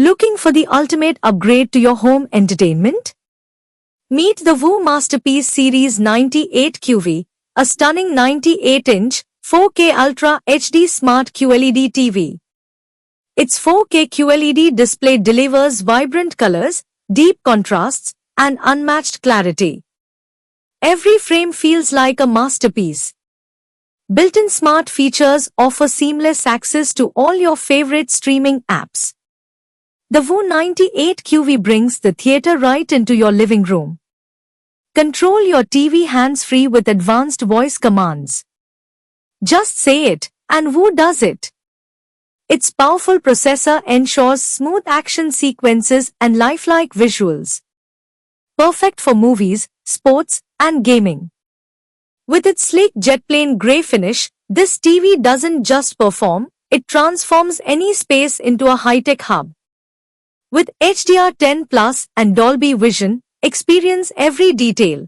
Looking for the ultimate upgrade to your home entertainment? Meet the Voo Masterpiece Series 98QV, a stunning 98-inch, 4K Ultra HD Smart QLED TV. Its 4K QLED display delivers vibrant colors, deep contrasts, and unmatched clarity. Every frame feels like a masterpiece. Built-in smart features offer seamless access to all your favorite streaming apps. The Voo 98QV brings the theater right into your living room. Control your TV hands-free with advanced voice commands. Just say it, and Voo does it. Its powerful processor ensures smooth action sequences and lifelike visuals. Perfect for movies, sports, and gaming. With its sleek jet-plane grey finish, this TV doesn't just perform, it transforms any space into a high-tech hub. With HDR10 Plus and Dolby Vision, experience every detail.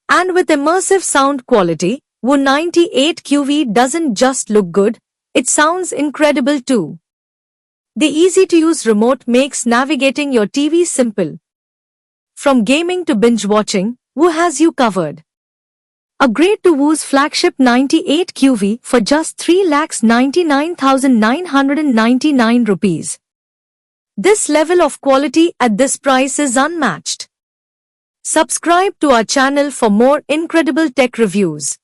And with immersive sound quality, Voo 98QV doesn't just look good, it sounds incredible too. The easy-to-use remote makes navigating your TV simple. From gaming to binge-watching, Voo has you covered. Upgrade to Voo's flagship 98QV for just 3,99,999 rupees. This level of quality at this price is unmatched. Subscribe to our channel for more incredible tech reviews.